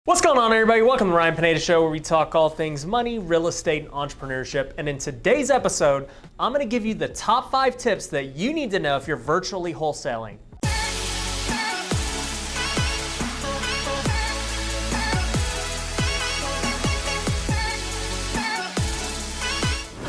What's going on, everybody? Welcome to the Ryan Pineda Show, where we talk all things money, real estate, and entrepreneurship. And in today's episode, I'm going to give you the top 5 tips that you need to know if you're virtually wholesaling.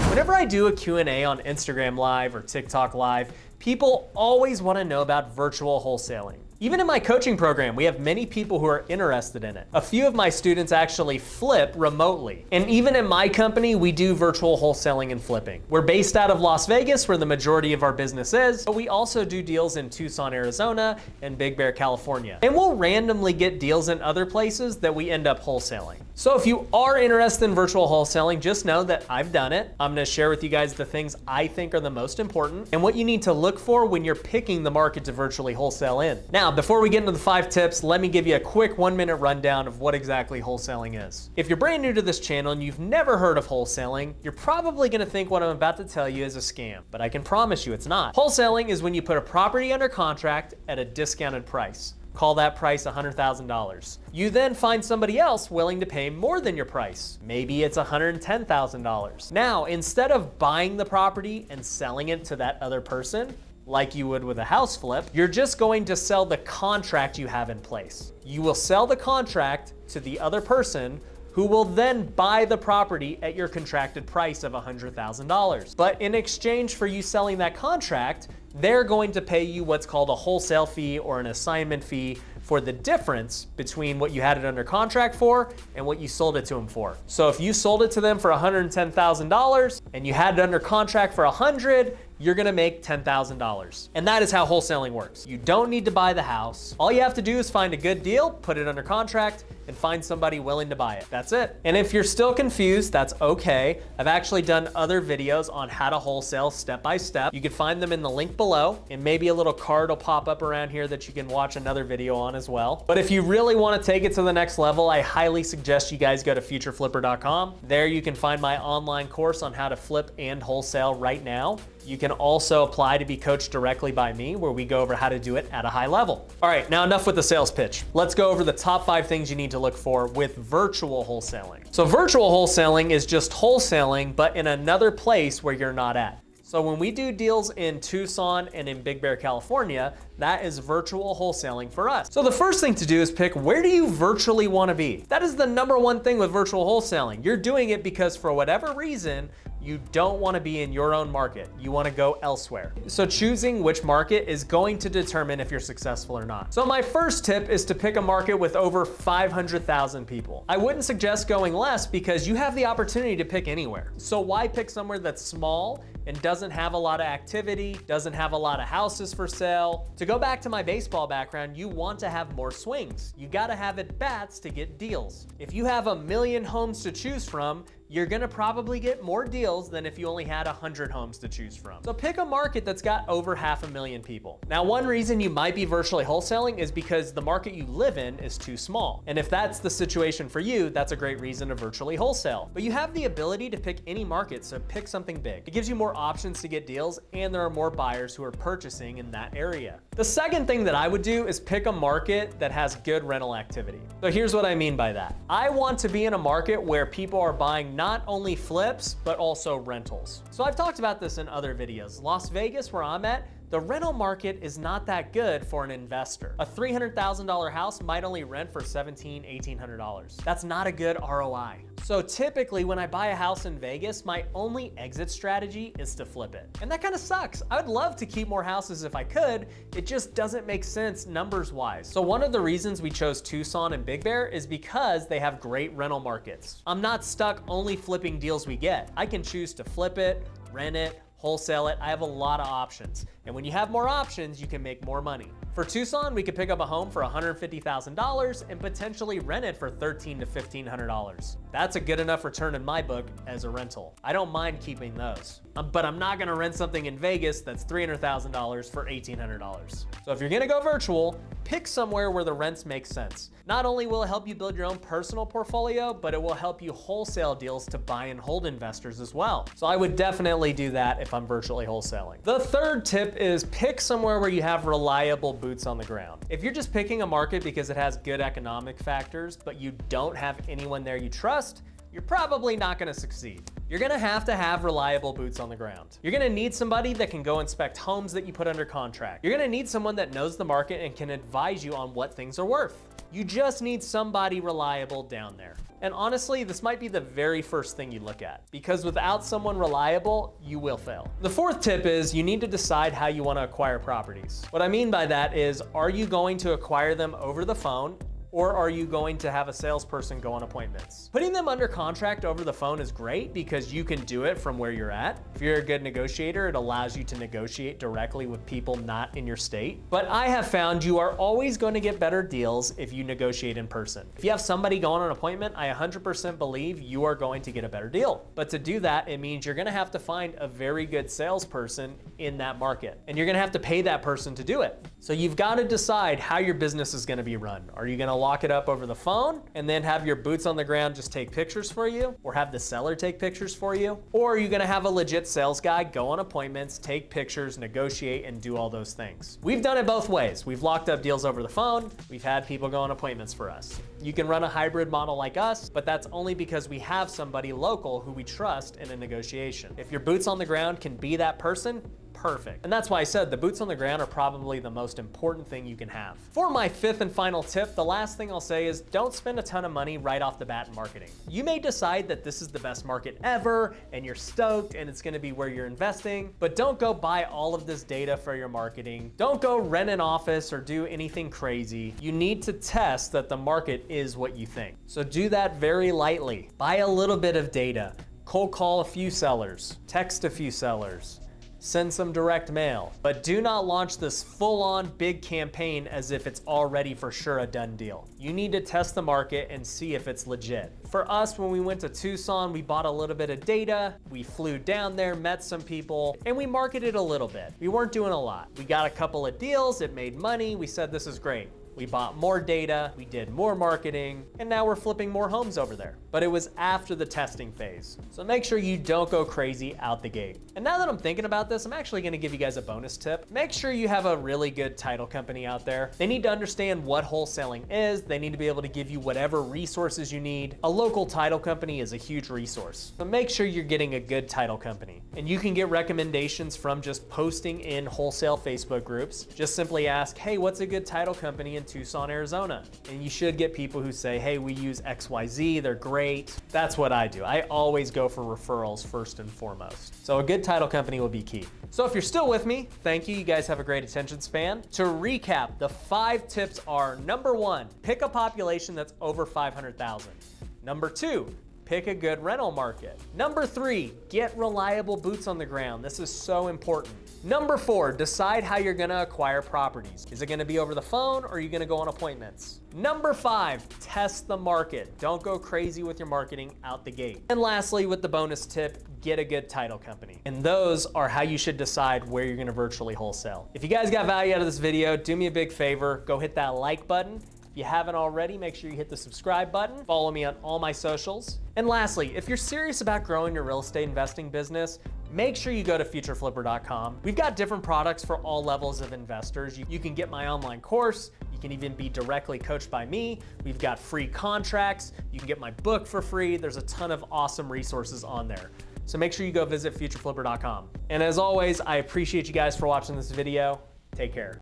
Whenever I do a Q&A on Instagram Live or TikTok Live, people always want to know about virtual wholesaling. Even in my coaching program, we have many people who are interested in it. A few of my students actually flip remotely. And even in my company, we do virtual wholesaling and flipping. We're based out of Las Vegas, where the majority of our business is, but we also do deals in Tucson, Arizona, and Big Bear, California. And we'll randomly get deals in other places that we end up wholesaling. So if you are interested in virtual wholesaling, just know that I've done it. I'm gonna share with you guys the things I think are the most important and what you need to look for when you're picking the market to virtually wholesale in. Now, before we get into the 5 tips, let me give you a quick 1-minute rundown of what exactly wholesaling is. If you're brand new to this channel and you've never heard of wholesaling, you're probably gonna think what I'm about to tell you is a scam, but I can promise you it's not. Wholesaling is when you put a property under contract at a discounted price. Call that price $100,000. You then find somebody else willing to pay more than your price. Maybe it's $110,000. Now, instead of buying the property and selling it to that other person, like you would with a house flip, you're just going to sell the contract you have in place. You will sell the contract to the other person, who will then buy the property at your contracted price of $100,000. But in exchange for you selling that contract, they're going to pay you what's called a wholesale fee or an assignment fee for the difference between what you had it under contract for and what you sold it to them for. So if you sold it to them for $110,000 and you had it under contract for $100,000, you're gonna make $10,000. And that is how wholesaling works. You don't need to buy the house. All you have to do is find a good deal, put it under contract, and find somebody willing to buy it. That's it. And if you're still confused, that's okay. I've actually done other videos on how to wholesale step by step. You can find them in the link below, and maybe a little card will pop up around here that you can watch another video on as well. But if you really wanna take it to the next level, I highly suggest you guys go to futureflipper.com. There you can find my online course on how to flip and wholesale right now. You can also apply to be coached directly by me, where we go over how to do it at a high level. All right, now enough with the sales pitch. Let's go over the top 5 things you need to look for with virtual wholesaling. So virtual wholesaling is just wholesaling, but in another place where you're not at. So when we do deals in Tucson and in Big Bear, California, that is virtual wholesaling for us. So the first thing to do is pick, where do you virtually want to be? That is the #1 thing with virtual wholesaling. You're doing it because for whatever reason, you don't want to be in your own market. You want to go elsewhere. So choosing which market is going to determine if you're successful or not. So my first tip is to pick a market with over 500,000 people. I wouldn't suggest going less because you have the opportunity to pick anywhere. So why pick somewhere that's small and doesn't have a lot of activity, doesn't have a lot of houses for sale? To go back to my baseball background, you want to have more swings. You gotta have at-bats to get deals. If you have 1,000,000 homes to choose from, you're gonna probably get more deals than if you only had 100 homes to choose from. So pick a market that's got over 500,000 people. Now, one reason you might be virtually wholesaling is because the market you live in is too small. And if that's the situation for you, that's a great reason to virtually wholesale. But you have the ability to pick any market, so pick something big. It gives you more options to get deals, and there are more buyers who are purchasing in that area. The second thing that I would do is pick a market that has good rental activity. So here's what I mean by that. I want to be in a market where people are buying not only flips, but also rentals. So I've talked about this in other videos. Las Vegas, where I'm at, the rental market is not that good for an investor. A $300,000 house might only rent for $1,700, $1,800. That's not a good ROI. So typically when I buy a house in Vegas, my only exit strategy is to flip it. And that kind of sucks. I would love to keep more houses if I could. It just doesn't make sense numbers wise. So one of the reasons we chose Tucson and Big Bear is because they have great rental markets. I'm not stuck only flipping deals we get. I can choose to flip it, rent it, wholesale it. I have a lot of options. And when you have more options, you can make more money. For Tucson, we could pick up a home for $150,000 and potentially rent it for $1,300 to $1,500. That's a good enough return in my book as a rental. I don't mind keeping those. But I'm not gonna rent something in Vegas that's $300,000 for $1,800. So if you're gonna go virtual, Pick somewhere where the rents make sense. Not only will it help you build your own personal portfolio, but it will help you wholesale deals to buy and hold investors as well. So I would definitely do that if I'm virtually wholesaling. The third tip is pick somewhere where you have reliable boots on the ground. If you're just picking a market because it has good economic factors, but you don't have anyone there you trust, you're probably not gonna succeed. You're gonna have to have reliable boots on the ground. You're gonna need somebody that can go inspect homes that you put under contract. You're gonna need someone that knows the market and can advise you on what things are worth. You just need somebody reliable down there. And honestly, this might be the very first thing you look at, because without someone reliable, you will fail. The fourth tip is you need to decide how you wanna acquire properties. What I mean by that is, are you going to acquire them over the phone, or are you going to have a salesperson go on appointments? Putting them under contract over the phone is great because you can do it from where you're at. If you're a good negotiator, it allows you to negotiate directly with people not in your state. But I have found you are always going to get better deals if you negotiate in person. If you have somebody go on an appointment, I 100% believe you are going to get a better deal. But to do that, it means you're gonna have to find a very good salesperson in that market. And you're gonna have to pay that person to do it. So you've got to decide how your business is gonna be run. Are you gonna lock it up over the phone and then have your boots on the ground just take pictures for you, or have the seller take pictures for you? Or are you gonna have a legit sales guy go on appointments, take pictures, negotiate, and do all those things? We've done it both ways. We've locked up deals over the phone. We've had people go on appointments for us. You can run a hybrid model like us, but that's only because we have somebody local who we trust in a negotiation. If your boots on the ground can be that person, perfect. And that's why I said the boots on the ground are probably the most important thing you can have. For my fifth and final tip, the last thing I'll say is don't spend a ton of money right off the bat in marketing. You may decide that this is the best market ever and you're stoked and it's gonna be where you're investing, but don't go buy all of this data for your marketing. Don't go rent an office or do anything crazy. You need to test that the market is what you think. So do that very lightly. Buy a little bit of data, cold call a few sellers, text a few sellers, send some direct mail, but do not launch this full-on big campaign as if it's already for sure a done deal. You need to test the market and see if it's legit. For us, when we went to Tucson, we bought a little bit of data, we flew down there, met some people, and we marketed a little bit. We weren't doing a lot. We got a couple of deals, it made money, we said this is great. We bought more data, we did more marketing, and now we're flipping more homes over there. But it was after the testing phase. So make sure you don't go crazy out the gate. And now that I'm thinking about this, I'm actually gonna give you guys a bonus tip. Make sure you have a really good title company out there. They need to understand what wholesaling is. They need to be able to give you whatever resources you need. A local title company is a huge resource. So make sure you're getting a good title company. And you can get recommendations from just posting in wholesale Facebook groups. Just simply ask, hey, what's a good title company in Tucson, Arizona? And you should get people who say, hey, we use XYZ, they're great. That's what I do. I always go for referrals first and foremost. So a good title company will be key. So if you're still with me, thank you. You guys have a great attention span. To recap, the 5 tips are: number 1, pick a population that's over 500,000. Number 2, pick a good rental market. Number 3, get reliable boots on the ground. This is so important. Number 4, decide how you're gonna acquire properties. Is it gonna be over the phone or are you gonna go on appointments? Number 5, test the market. Don't go crazy with your marketing out the gate. And lastly, with the bonus tip, get a good title company. And those are how you should decide where you're gonna virtually wholesale. If you guys got value out of this video, do me a big favor, go hit that like button. If you haven't already, make sure you hit the subscribe button. Follow me on all my socials. And lastly, if you're serious about growing your real estate investing business, make sure you go to futureflipper.com. We've got different products for all levels of investors. You can get my online course. You can even be directly coached by me. We've got free contracts. You can get my book for free. There's a ton of awesome resources on there. So make sure you go visit futureflipper.com. And as always, I appreciate you guys for watching this video. Take care.